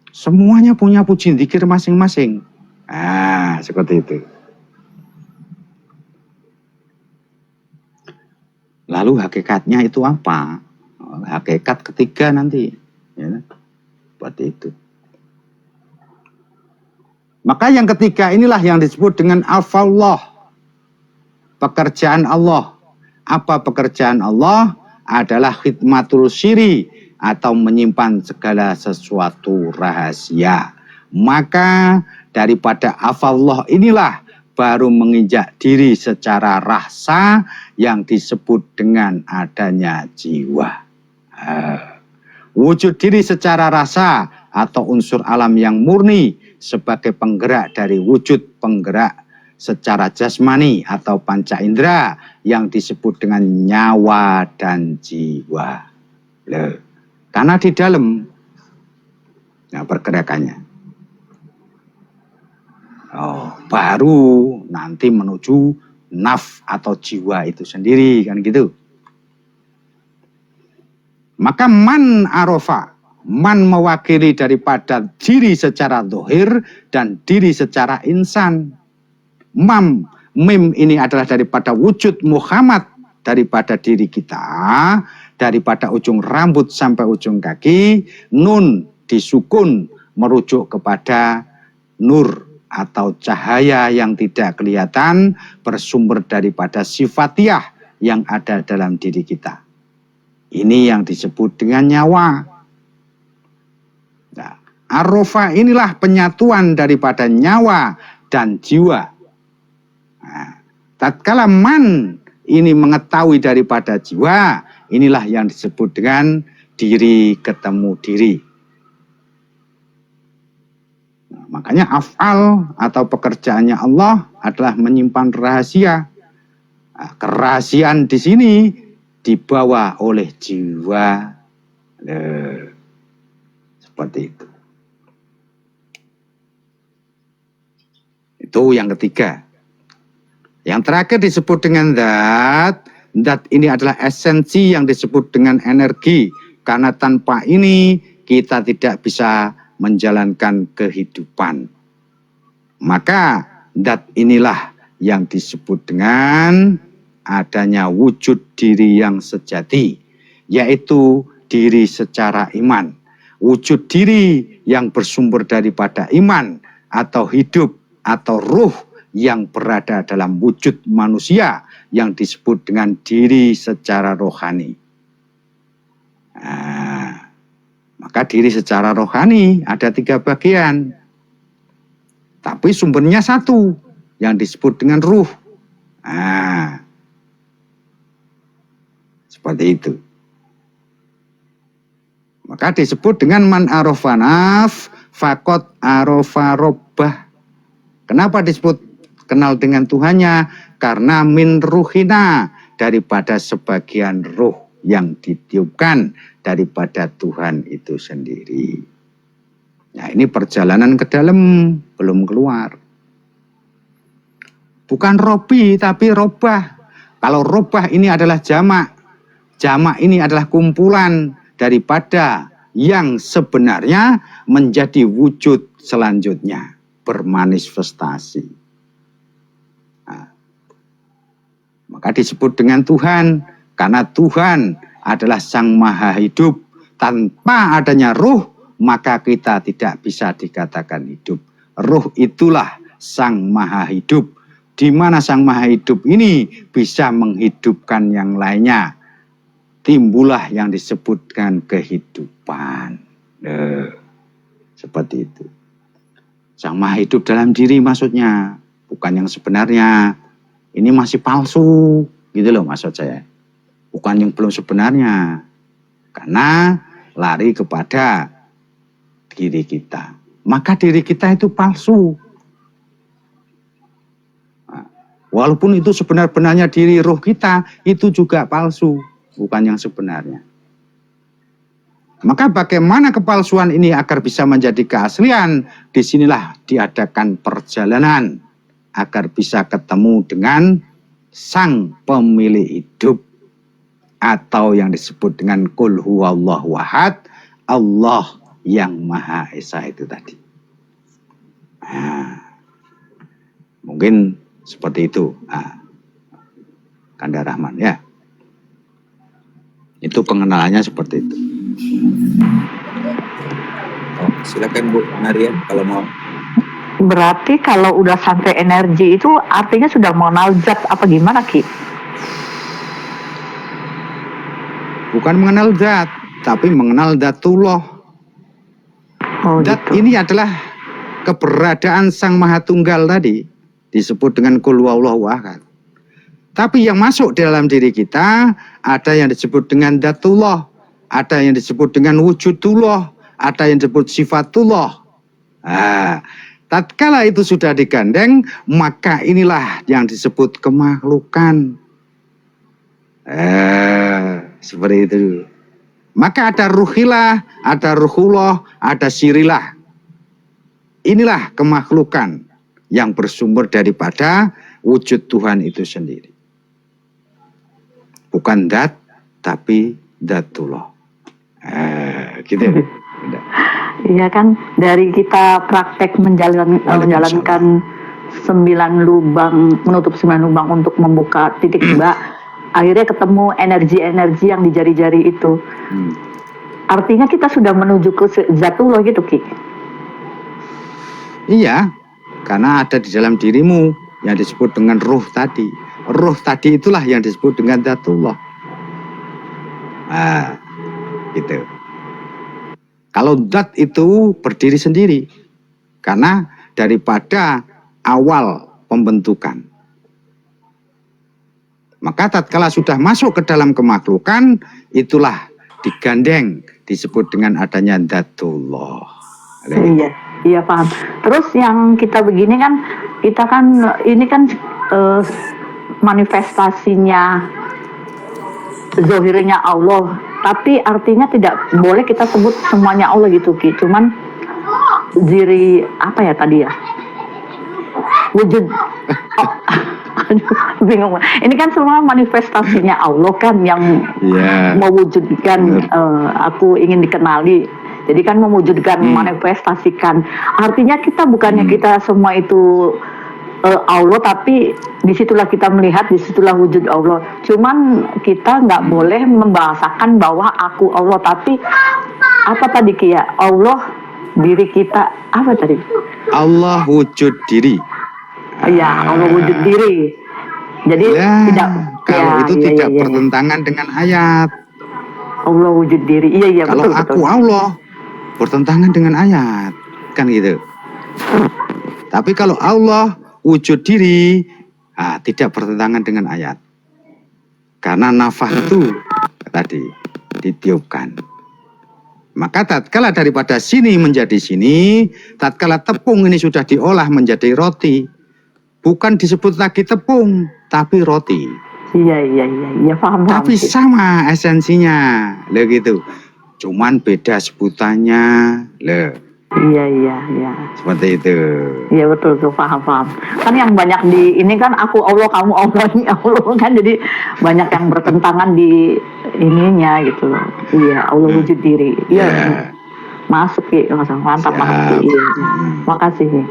[SPEAKER 1] Semuanya punya puji zikir masing-masing. Nah, seperti itu. Lalu hakikatnya itu apa? Hakikat ketiga nanti. Ya, seperti itu. Maka yang ketiga inilah yang disebut dengan afallah. Pekerjaan Allah. Apa pekerjaan Allah? Adalah khidmatul syiri atau menyimpan segala sesuatu rahasia. Maka daripada afallah inilah baru menginjak diri secara rasa yang disebut dengan adanya jiwa. Wujud diri secara rasa atau unsur alam yang murni sebagai penggerak dari wujud penggerak secara jasmani atau panca indera yang disebut dengan nyawa dan jiwa. Karena di dalam pergerakannya. Baru nanti menuju naf atau jiwa itu sendiri, kan gitu. Maka man arofa, man mewakili daripada diri secara dohir dan diri secara insan. Mim ini adalah daripada wujud Muhammad, daripada diri kita, daripada ujung rambut sampai ujung kaki. Nun disukun merujuk kepada nur atau cahaya yang tidak kelihatan, bersumber daripada sifatiah yang ada dalam diri kita. Ini yang disebut dengan nyawa. Nah, arofa inilah penyatuan daripada nyawa dan jiwa. Nah, tatkala man ini mengetahui daripada jiwa, inilah yang disebut dengan diri ketemu diri. Makanya af'al atau pekerjaannya Allah adalah menyimpan rahasia. Nah, kerahasiaan di sini dibawa oleh jiwa. Seperti itu. Itu yang ketiga. Yang terakhir disebut dengan zat. Zat ini adalah esensi yang disebut dengan energi. Karena tanpa ini kita tidak bisa menjalankan kehidupan. Maka zat inilah yang disebut dengan adanya wujud diri yang sejati, yaitu diri secara iman. Wujud diri yang bersumber daripada iman atau hidup atau ruh yang berada dalam wujud manusia yang disebut dengan diri secara rohani. Maka diri secara rohani ada 3 bagian. Tapi sumbernya satu, yang disebut dengan ruh. Seperti itu. Maka disebut dengan man arofa naf, fakot arofa robbah. Kenapa disebut kenal dengan Tuhannya? Karena min ruhina, daripada sebagian ruh yang ditiupkan daripada Tuhan itu sendiri. Nah, ini perjalanan ke dalam, belum keluar. Bukan robi, tapi robah. Kalau robah ini adalah jamak. Jamak ini adalah kumpulan daripada yang sebenarnya menjadi wujud selanjutnya, bermanifestasi. Nah, maka disebut dengan Tuhan, karena Tuhan adalah Sang Maha Hidup. Tanpa adanya ruh, maka kita tidak bisa dikatakan hidup. Ruh itulah Sang Maha Hidup. Di mana Sang Maha Hidup ini bisa menghidupkan yang lainnya. Timbullah yang disebutkan kehidupan. Seperti itu. Sang Maha Hidup dalam diri maksudnya. Bukan yang sebenarnya. Ini masih palsu. Gitu loh maksud saya. Bukan yang belum sebenarnya. Karena lari kepada diri kita. Maka diri kita itu palsu. Walaupun itu sebenar-benarnya diri roh kita, itu juga palsu. Bukan yang sebenarnya. Maka bagaimana kepalsuan ini agar bisa menjadi keaslian? Disinilah diadakan perjalanan. Agar bisa ketemu dengan Sang Pemilik Hidup. Atau yang disebut dengan Qul huwallahu ahad, Allah yang Maha Esa itu tadi. Mungkin seperti itu. Kanda Rahman ya. Itu pengenalannya seperti itu.
[SPEAKER 4] Silakan Bu Maria kalau mau.
[SPEAKER 6] Berarti kalau udah sampai energi itu artinya sudah mengenal zat apa gimana Ki?
[SPEAKER 1] Bukan mengenal zat, tapi mengenal Dzatullah. Zat
[SPEAKER 6] gitu.
[SPEAKER 1] ini adalah keberadaan Sang Maha Tunggal tadi disebut dengan Qul huwallahu ahad. Tapi yang masuk di dalam diri kita ada yang disebut dengan Dzatullah, ada yang disebut dengan Wujudullah, ada yang disebut Sifatullah. Tatkala itu sudah digandeng, maka inilah yang disebut kemakhlukan. Seperti itu. Maka ada ruhilah, ada ruhullah, ada sirilah. Inilah kemakhlukan yang bersumber daripada wujud Tuhan itu sendiri. Bukan dat, tapi Dzatullah. Gitu.
[SPEAKER 6] Iya kan, dari kita praktek menjalankan 9 lubang, menutup 9 lubang untuk membuka titik tiba, akhirnya ketemu energi-energi yang di jari-jari itu. Artinya kita sudah menuju ke Dzatullah gitu, Ki.
[SPEAKER 1] Iya, karena ada di dalam dirimu yang disebut dengan ruh tadi. Ruh tadi itulah yang disebut dengan Dzatullah. Gitu. Kalau zat itu berdiri sendiri, karena daripada awal pembentukan. Maka tatkala sudah masuk ke dalam kemakhlukan, itulah digandeng, disebut dengan adanya Dzatullah.
[SPEAKER 6] Iya, iya paham. Terus yang kita begini kan, kita kan ini kan manifestasinya zahirnya Allah, tapi artinya tidak boleh kita sebut semuanya Allah gitu, Ki. Cuman diri apa ya tadi ya? Wujud. Bingung. Ini kan semua manifestasinya Allah kan yang mewujudkan aku ingin dikenali. Jadi kan mewujudkan, manifestasikan. Artinya kita bukannya kita semua itu Allah, tapi disitulah kita melihat, disitulah wujud Allah. Cuman kita nggak boleh membahasakan bahwa aku Allah, tapi apa tadi Kia? Allah diri kita apa tadi?
[SPEAKER 1] Allah wujud diri.
[SPEAKER 6] Iya, Allah wujud diri. Jadi tidak.
[SPEAKER 1] Kalau itu tidak bertentangan dengan ayat.
[SPEAKER 6] Allah wujud diri. Iya,
[SPEAKER 1] kalau
[SPEAKER 6] betul. Kalau
[SPEAKER 1] aku Allah bertentangan dengan ayat, kan gitu. Tapi kalau Allah wujud diri, tidak bertentangan dengan ayat. Karena nafas itu tadi ditiupkan. Maka tatkala daripada sini menjadi sini, tatkala tepung ini sudah diolah menjadi roti, bukan disebut lagi tepung, tapi roti.
[SPEAKER 6] Iya, paham.
[SPEAKER 1] Tapi sama esensinya, loh gitu. Cuman beda sebutannya, loh.
[SPEAKER 6] Iya.
[SPEAKER 1] Seperti itu.
[SPEAKER 6] Iya betul tuh, paham. Kan yang banyak di ini kan aku Allah, kamu Allah, ini Allah kan, jadi banyak yang bertentangan di ininya gitu loh. Iya, Allah wujud diri. Iya. Masuk Ki, mantap banget Ki. Iya. Makasih Ki.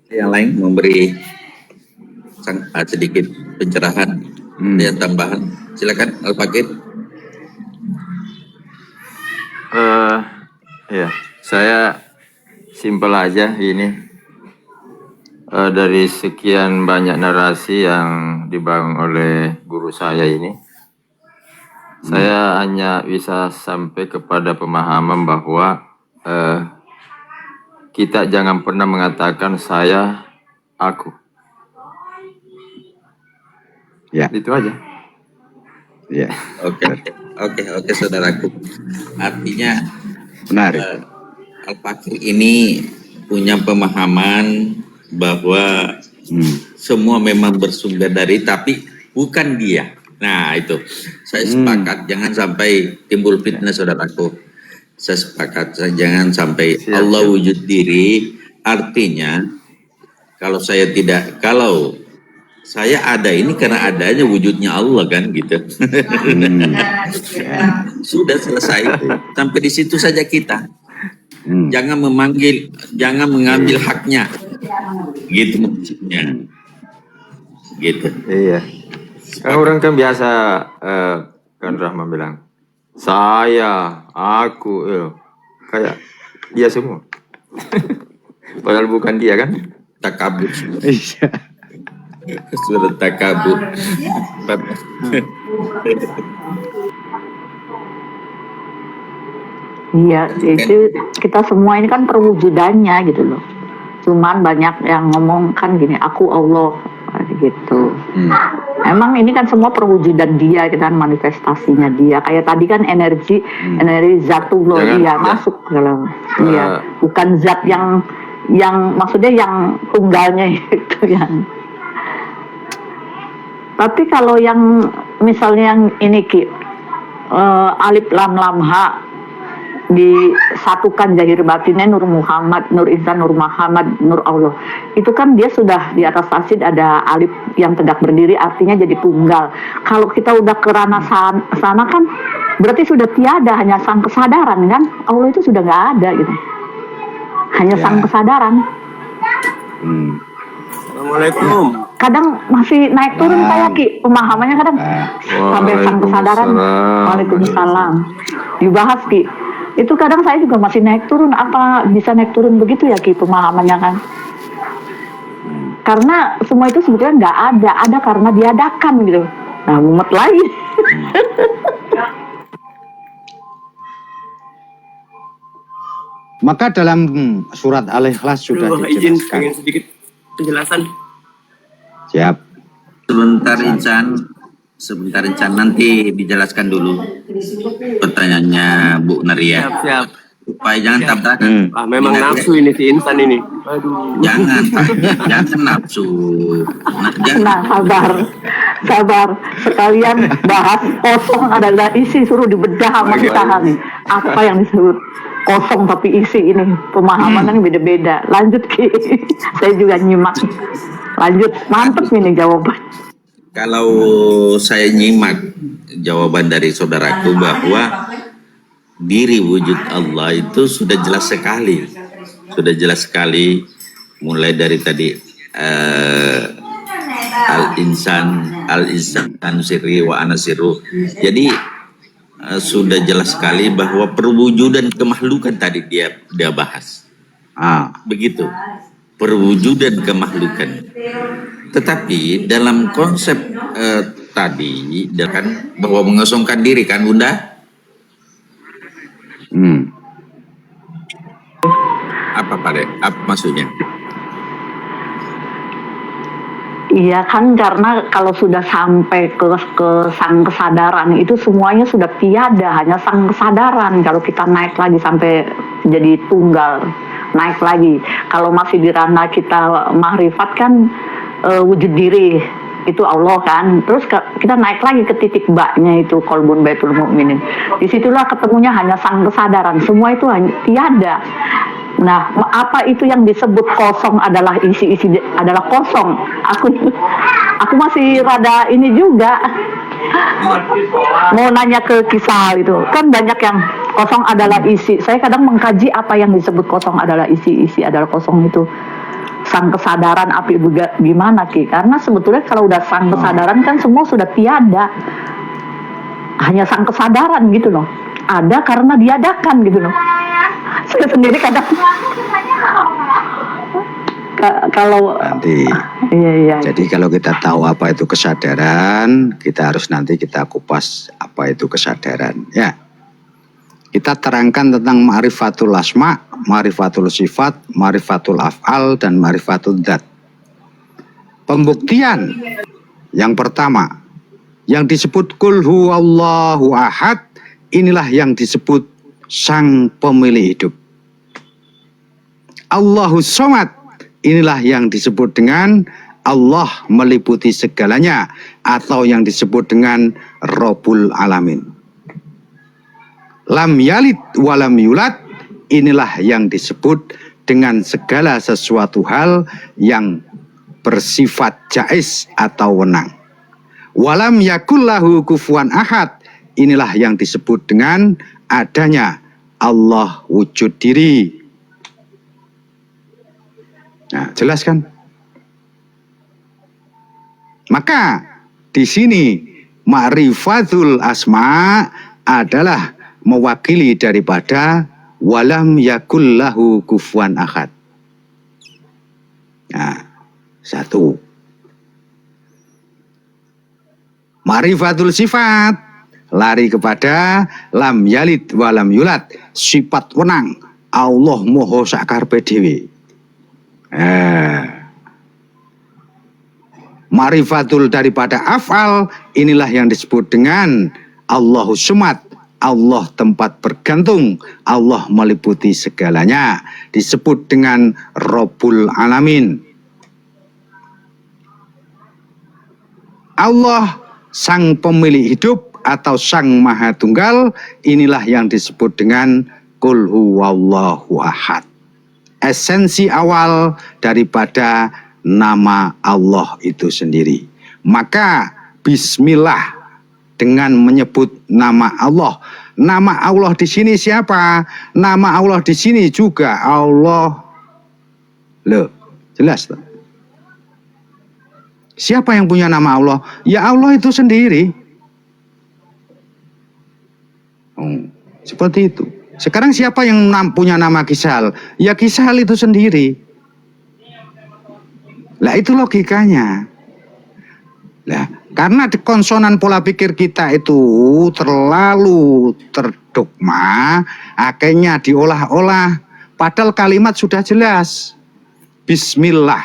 [SPEAKER 4] Yang lain memberi sedikit pencerahan dan tambahan. Silakan Al-Fakir.
[SPEAKER 3] Ya, saya simpel aja ini. Dari sekian banyak narasi yang dibangun oleh guru saya ini, saya hanya bisa sampai kepada pemahaman bahwa kita jangan pernah mengatakan saya, aku.
[SPEAKER 1] Ya.
[SPEAKER 3] Itu aja.
[SPEAKER 1] Ya.
[SPEAKER 4] Oke, saudaraku. Artinya
[SPEAKER 1] Menarik.
[SPEAKER 4] Al-Fakir ini punya pemahaman bahwa semua memang bersumber dari, tapi bukan dia. Nah itu, saya sepakat. Jangan sampai timbul fitnah, saudaraku. Saya sepakat, jangan sampai Allah wujud diri. Artinya kalau saya ada ini karena adanya wujudnya Allah kan gitu. Sudah selesai. Sampai di situ saja kita. Jangan mengambil haknya. Gitu maksudnya. Gitu.
[SPEAKER 3] Iya. Kan orang kan biasa kan Rahman bilang saya, aku, kayak dia semua. Padahal bukan dia kan?
[SPEAKER 4] Takabur.
[SPEAKER 1] Iya.
[SPEAKER 4] Sudah takabur.
[SPEAKER 6] Iya, itu kita semua ini kan perwujudannya gitu loh. Cuman banyak yang ngomong kan gini, aku Allah gitu. Emang ini kan semua perwujudan dia, kan manifestasinya dia. Kayak tadi kan energi zatullah dia masuk dalam dia. Bukan zat yang maksudnya yang tunggalnya itu yang. Tapi kalau yang misalnya yang ini Ki, alif lam lam ha disatukan zahir batinnya Nur Muhammad, Nur Insan, Nur Muhammad, Nur Allah. Itu kan dia sudah di atas tasid ada alif yang tegak berdiri, artinya jadi tunggal. Kalau kita udah ke ranah sana kan berarti sudah tiada, hanya sang kesadaran kan. Allah itu sudah nggak ada gitu. Hanya sang kesadaran.
[SPEAKER 2] Assalamualaikum.
[SPEAKER 6] Kadang masih naik turun kayak Ki, pemahamannya kadang sampai sang kesadaran. Waalaikumsalam. Dibahas Ki. Itu kadang saya juga masih naik turun, apa bisa naik turun begitu ya Ki pemahamannya kan? Karena semua itu sebetulnya nggak ada karena diadakan gitu. Nah, mumet lagi.
[SPEAKER 1] Maka dalam surat Al-Ikhlas sudah dijelaskan.
[SPEAKER 2] Ingin sedikit penjelasan.
[SPEAKER 1] Siap.
[SPEAKER 4] Sebentar Incan, nanti dijelaskan dulu pertanyaannya Bu Naria.
[SPEAKER 2] Siap.
[SPEAKER 4] Supaya jangan tabrakan.
[SPEAKER 2] Memang nafsu ini si Insan ini. Aduh.
[SPEAKER 4] Jangan nafsu.
[SPEAKER 6] Nah, sabar. Sekalian bahas kosong adalah isi, suruh dibedah sama kita nih. Apa yang disebut kosong tapi isi ini pemahamannya beda-beda. Lanjut Ki. Saya juga nyimak. Lanjut, mantep ini jawaban.
[SPEAKER 4] Kalau saya nyimak jawaban dari saudaraku bahwa diri wujud Allah itu sudah jelas sekali, mulai dari tadi al-insan sirri wa ana sirru. Jadi sudah jelas sekali bahwa perwujudan kemakhlukan tadi dia bahas. Begitu. Perwujudan kemakhlukan. Tetapi dalam konsep tadi kan bahwa mengosongkan diri kan Bunda? Apa Pak De? Apa maksudnya?
[SPEAKER 6] Iya kan, karena kalau sudah sampai ke sang kesadaran itu semuanya sudah tiada, hanya sang kesadaran. Kalau kita naik lagi sampai jadi tunggal, naik lagi. Kalau masih di ranah kita mahrifat kan wujud diri itu Allah kan. Terus kita naik lagi ke titik baknya itu kolbun baitul mukminin. Disitulah ketemunya hanya sang kesadaran. Semua itu hanya tiada. Nah, apa itu yang disebut kosong adalah isi adalah kosong. Aku masih rada ini juga. Mau nanya ke kisah itu. Kan banyak yang kosong adalah isi. Saya kadang mengkaji apa yang disebut kosong adalah isi adalah kosong itu. Sang kesadaran api gimana Ki? Karena sebetulnya kalau udah sang kesadaran kan semua sudah tiada. Hanya sang kesadaran gitu loh. Ada karena diadakan gitu loh. Saya sendiri kadang kalau
[SPEAKER 1] Nanti.
[SPEAKER 6] Iya.
[SPEAKER 1] Jadi kalau kita tahu apa itu kesadaran, kita harus nanti kita kupas apa itu kesadaran, ya. Kita terangkan tentang ma'rifatul asma, ma'rifatul sifat, ma'rifatul af'al, dan ma'rifatul dzat. Pembuktian yang pertama, yang disebut kul huwallahu ahad, inilah yang disebut sang pemilik hidup. Allahus somad, inilah yang disebut dengan Allah meliputi segalanya, atau yang disebut dengan Rabbul Alamin. Lam yalid walam yulad, inilah yang disebut dengan segala sesuatu hal yang bersifat jaiz atau wenang. Walam yakullahu kufuwan ahad, inilah yang disebut dengan adanya Allah wujud diri. Nah, jelas kan? Maka di sini ma'rifatul asma adalah mewakili daripada walam yakullahu kufuwan ahad. Nah, satu. Ma'rifatul sifat lari kepada lam yalid walam yulad, sifat wenang Allah moho sakarepe dhewe. Ma'rifatul daripada af'al, inilah yang disebut dengan Allahu Samad, Allah tempat bergantung, Allah meliputi segalanya, disebut dengan Rabbul Alamin. Allah sang pemilik hidup atau sang maha tunggal, inilah yang disebut dengan Qul huwallahu ahad. Esensi awal daripada nama Allah itu sendiri. Maka bismillah dengan menyebut nama Allah. Nama Allah di sini siapa? Nama Allah di sini juga Allah. Loh, jelas tuh. Siapa yang punya nama Allah? Ya Allah itu sendiri. Seperti itu. Sekarang siapa yang punya nama Kisahal? Ya Kisahal itu sendiri. Lah itu logikanya. Lah, karena konsonan pola pikir kita itu terlalu terdogma, akhirnya diolah-olah. Padahal kalimat sudah jelas. Bismillah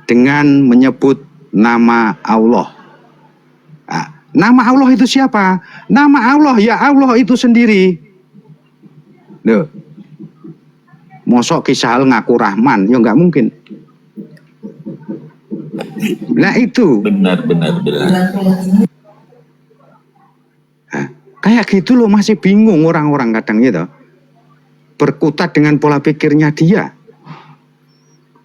[SPEAKER 1] dengan menyebut nama Allah. Nah, nama Allah itu siapa? Nama Allah ya Allah itu sendiri. Loh, mosok Kisahal ngaku Rahman, ya nggak mungkin. Nah itu.
[SPEAKER 3] Benar.
[SPEAKER 1] Nah, kayak gitu loh, masih bingung orang-orang kadang gitu. Berkutat dengan pola pikirnya dia.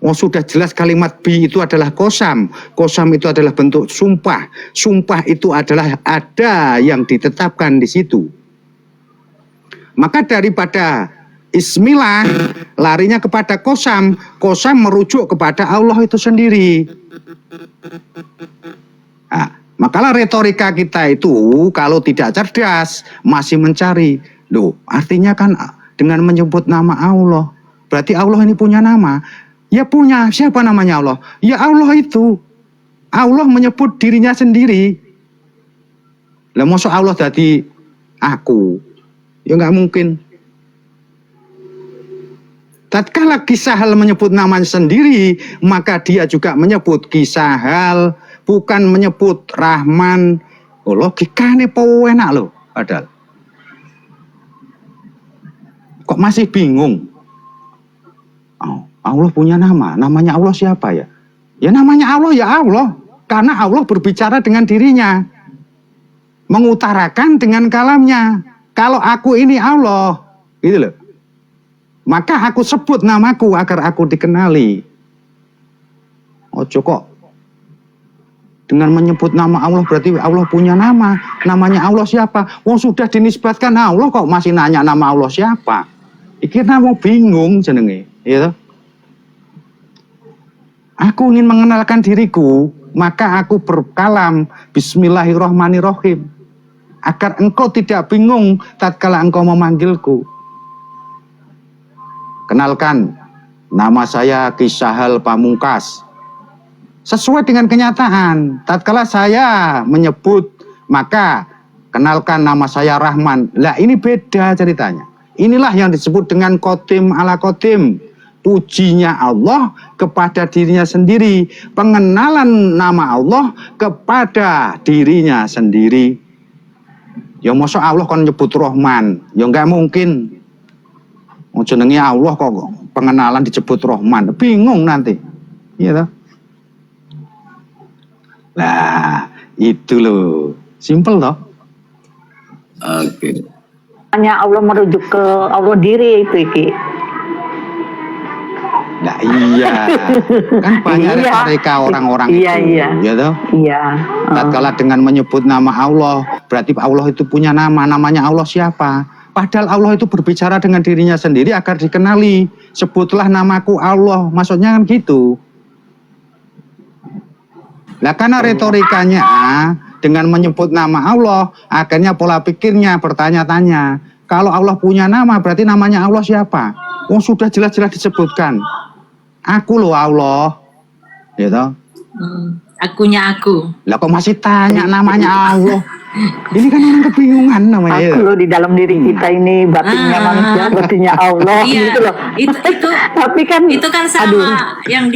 [SPEAKER 1] Oh sudah jelas kalimat bi itu adalah kosam. Kosam itu adalah bentuk sumpah. Sumpah itu adalah ada yang ditetapkan di situ. Maka daripada ismillah larinya kepada kosam. Kosam merujuk kepada Allah itu sendiri. Nah, makalah retorika kita itu kalau tidak cerdas masih mencari. Loh, artinya kan dengan menyebut nama Allah, berarti Allah ini punya nama. Ya punya, siapa namanya Allah? Ya Allah itu. Allah menyebut dirinya sendiri. Lah mosok Allah jadi aku? Ya nggak mungkin. Tatkala Kisahal menyebut namanya sendiri, maka dia juga menyebut Kisahal, bukan menyebut Rahman. Oh, logikanya enak loh, padahal. Kok masih bingung? Oh, Allah punya nama, namanya Allah siapa ya? Ya namanya Allah ya Allah, karena Allah berbicara dengan dirinya, mengutarakan dengan kalamnya. Kalau aku ini Allah, gitu loh. Maka aku sebut namaku agar aku dikenali. Ojo kok dengan menyebut nama Allah berarti Allah punya nama. Namanya Allah siapa? Wong sudah dinisbatkan Allah kok masih nanya nama Allah siapa? Iki mau bingung jenenge, ya. Aku ingin mengenalkan diriku, maka aku berkalam Bismillahirrahmanirrahim agar engkau tidak bingung tatkala engkau memanggilku. Kenalkan, nama saya Kisahal Pamungkas. Sesuai dengan kenyataan, tatkala saya menyebut, maka kenalkan nama saya Rahman. Lah ini beda ceritanya. Inilah yang disebut dengan Qadim ala Qadim. Pujinya Allah kepada dirinya sendiri. Pengenalan nama Allah kepada dirinya sendiri. Ya masa Allah kan nyebut Rahman? Ya enggak mungkin. Jenenge Allah kok pengenalan disebut Rahman. Bingung nanti. Iya toh? Lah, itu loh. Simpel toh?
[SPEAKER 3] Oke.
[SPEAKER 6] Hanya Allah merujuk ke Allah diri itu iki.
[SPEAKER 1] Nah iya, kan banyak mereka orang-orang itu, ya toh?
[SPEAKER 6] Iya.
[SPEAKER 1] Tatkala dengan menyebut nama Allah, berarti Allah itu punya nama, namanya Allah siapa? Padahal Allah itu berbicara dengan dirinya sendiri agar dikenali. Sebutlah namaku Allah, maksudnya kan gitu. Lah karena retorikanya dengan menyebut nama Allah, akhirnya pola pikirnya bertanya-tanya. Kalau Allah punya nama, berarti namanya Allah siapa? Oh sudah jelas-jelas disebutkan. Aku loh Allah, gitu.
[SPEAKER 5] Akunya aku.
[SPEAKER 1] Lah kok masih tanya namanya Allah? Ini kan orang kebingungan namanya.
[SPEAKER 6] Aku loh, di dalam diri kita ini batinnya manusia, batinnya Allah
[SPEAKER 5] Iya,
[SPEAKER 6] gitu loh.
[SPEAKER 5] itu
[SPEAKER 6] Tapi kan
[SPEAKER 5] itu kan sama
[SPEAKER 6] aduh.
[SPEAKER 5] yang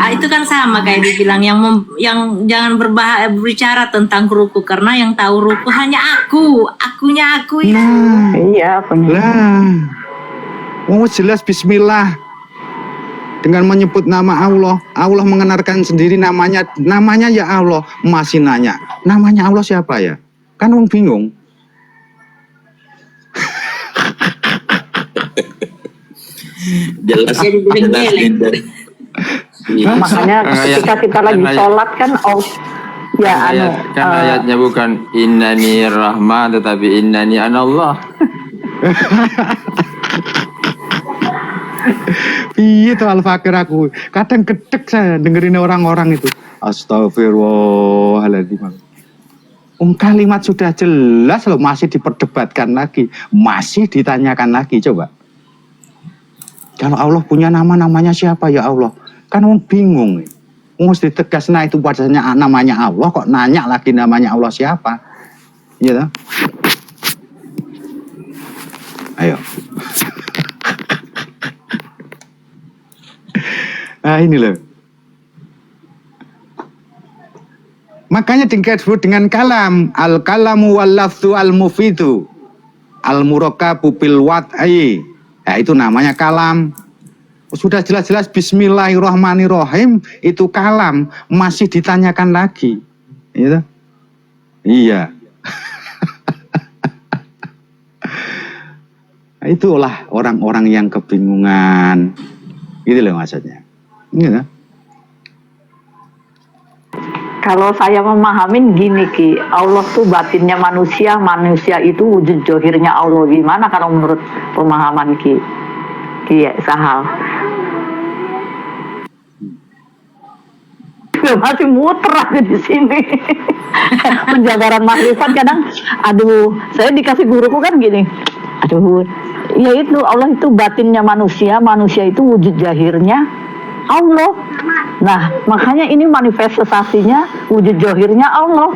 [SPEAKER 5] itu kan sama kayak dibilang yang jangan berbicara tentang ruku, karena yang tahu ruku hanya akunya aku ya.
[SPEAKER 6] Iya, benar.
[SPEAKER 1] Lah, oh jelas Bismillah. Dengan menyebut nama Allah, Allah mengenalkan sendiri namanya ya Allah. Masih nanya, namanya Allah siapa ya? Kan orang bingung.
[SPEAKER 4] Jelas.
[SPEAKER 6] Makanya ketika kita lagi sholat kan,
[SPEAKER 3] ayatnya bukan innani rahman tetapi innani anallah.
[SPEAKER 1] Iya tuh Al-Fakir aku. Kadang gedek saya dengerin orang-orang itu. Astagfirullahaladzim. Kalimat sudah jelas loh, masih diperdebatkan lagi, masih ditanyakan lagi. Coba. Kalau Allah punya namanya siapa ya Allah? Kan orang bingung. Mesti tegas, nah itu padanya namanya Allah, kok nanya lagi namanya Allah siapa? Iya toh? Ayo. Nah ini loh. Makanya disebut dengan kalam. Al-kalamu wal-lafzu al-mufidu al-murakabu bil wad'i. Nah itu namanya kalam. Sudah jelas-jelas Bismillahirrahmanirrahim itu kalam, masih ditanyakan lagi. Gitu? Iya. Nah, itulah orang-orang yang kebingungan. Gitu loh maksudnya. Gitu.
[SPEAKER 6] kalau saya memahamin gini Ki, Allah tuh batinnya manusia, manusia itu wujud johirnya Allah. Gimana kalau menurut pemahaman Ki Sahal? Masih muter aja di sini. Penjabaran makrifat kadang, aduh, saya dikasih guruku kan gini, aduh, ya itu Allah itu batinnya manusia, manusia itu wujud jahirnya Allah. Nah, makanya ini manifestasinya wujud jahirnya Allah.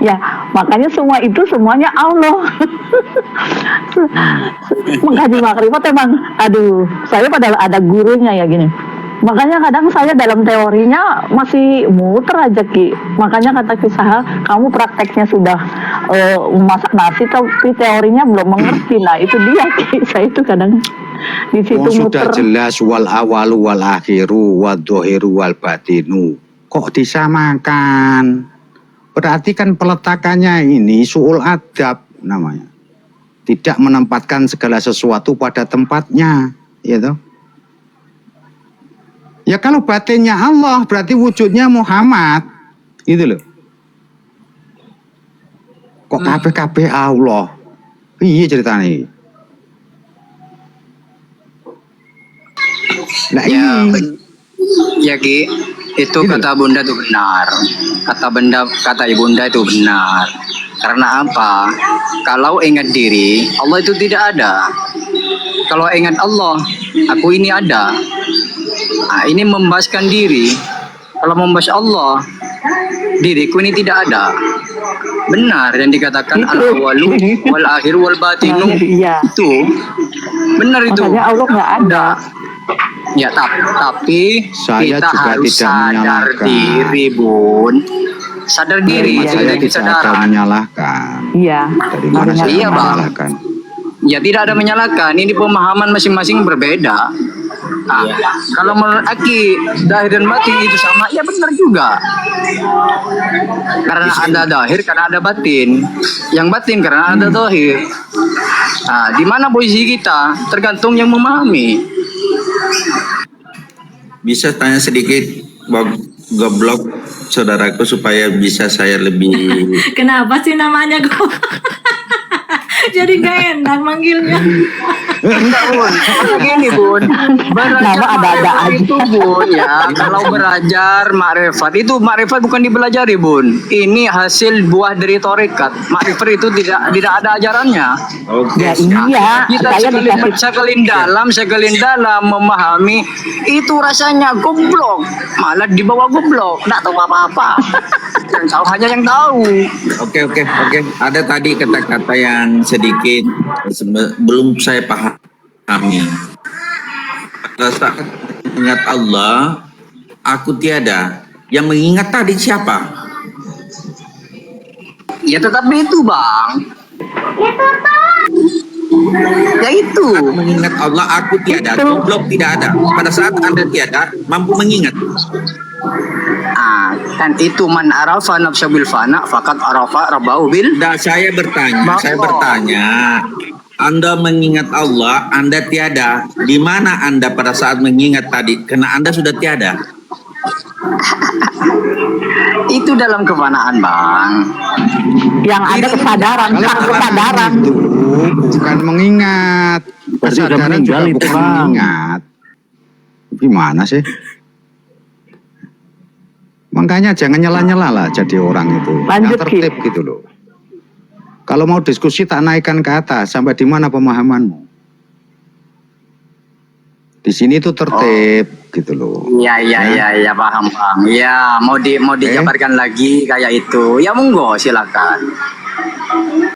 [SPEAKER 6] Ya, makanya semua itu semuanya Allah. Mengkaji makrifat emang, aduh, saya padahal ada gurunya ya gini. Makanya kadang saya dalam teorinya masih muter aja Ki. Makanya kata Ki Sahal, kamu prakteknya sudah memasak nasi tapi teorinya belum mengerti. Nah itu dia Ki, saya itu kadang di situ muter.
[SPEAKER 1] Sudah jelas wal awalu wal akhiru wal dohiru wal batinu. Kok disamakan? Berarti kan peletakannya ini su'ul adab namanya. Tidak menempatkan segala sesuatu pada tempatnya, gitu. Ya kalau batinnya Allah berarti wujudnya Muhammad, gitu loh. Kok kabeh Allah? Iya ceritanya. Nah
[SPEAKER 7] Ya,
[SPEAKER 1] ini.
[SPEAKER 7] ya Ki, itu
[SPEAKER 1] Gitu.
[SPEAKER 7] kata Bunda itu benar. Kata Ibunda itu benar. Karena apa? Kalau ingat diri, Allah itu tidak ada. Kalau ingat Allah, aku ini ada. Nah, ini membahaskan diri. Kalau membahas Allah, diriku ini tidak ada. Benar yang dikatakan al-awalu wal akhir wal batinu.
[SPEAKER 6] Iya.
[SPEAKER 7] Itu benar itu.
[SPEAKER 6] Makanya Allah nggak ada.
[SPEAKER 7] Ya, tapi
[SPEAKER 1] Saya
[SPEAKER 7] kita
[SPEAKER 1] juga
[SPEAKER 7] harus
[SPEAKER 1] tidak
[SPEAKER 7] sadar
[SPEAKER 1] menyalahkan.
[SPEAKER 7] diri, Bun. Sadar diri,
[SPEAKER 6] Iya,
[SPEAKER 1] Saya
[SPEAKER 7] jadi
[SPEAKER 1] tidak ada
[SPEAKER 7] kesadaran.
[SPEAKER 1] menyalahkan.
[SPEAKER 6] Iya.
[SPEAKER 1] Dari mana saya
[SPEAKER 7] Iya, Bang.
[SPEAKER 1] menyalahkan?
[SPEAKER 7] Ya tidak ada menyalahkan. Ini pemahaman masing-masing berbeda. Nah, kalau menurut Aki, zahir dan batin itu sama, ya benar juga. Karena ada zahir, karena ada batin. Yang batin karena ada zahir. Nah, di mana posisi kita? Tergantung yang memahami.
[SPEAKER 4] Bisa tanya sedikit, goblok saudaraku supaya bisa saya lebih
[SPEAKER 5] Kenapa sih namanya kok? Jadi gak enak manggilnya.
[SPEAKER 7] Enggak Bun, begini Bun, belajar
[SPEAKER 6] ada-ada
[SPEAKER 7] makrifat itu Bun ya. Kalau belajar makrifat bukan dipelajari Bun. Ini hasil buah dari tarekat. Makrifat itu tidak ada ajarannya.
[SPEAKER 6] Ya iya,
[SPEAKER 7] Kita
[SPEAKER 6] saya dikasih
[SPEAKER 7] sekelin dalam memahami itu rasanya goblok, malah dibawa goblok, nggak tahu apa-apa. Yang tahu hanya yang tahu.
[SPEAKER 4] Oke. Ada tadi kata-kata yang sedikit belum saya pahami. Pada saat mengingat Allah, aku tiada. Yang mengingat tadi siapa?
[SPEAKER 7] Ya tetapi itu Bang. Ya itu.
[SPEAKER 4] Mengingat Allah, aku tiada. Goblok tidak ada. Pada saat Anda tiada, mampu mengingat.
[SPEAKER 7] Kan itu man arafa nafsa bil fana fakat arafa rabbahu bil.
[SPEAKER 4] Nah, saya bertanya, Anda mengingat Allah, Anda tiada. Di mana Anda pada saat mengingat tadi? Karena Anda sudah tiada.
[SPEAKER 7] Itu dalam kefanaan Bang.
[SPEAKER 6] yang ada kesadaran, kesadaran.
[SPEAKER 1] Itu bukan mengingat. Kesadaran juga bukan mengingat. Gimana sih? Makanya jangan nyela-nyela lah jadi orang itu.
[SPEAKER 6] Lanjut,
[SPEAKER 1] yang tertib gitu loh. Kalau mau diskusi tak naikkan ke atas. Sampai di mana pemahamanmu? Di sini tuh tertib gitu loh.
[SPEAKER 7] Iya paham Bang. Ya mau dijabarkan lagi kayak itu. Ya monggo silakan.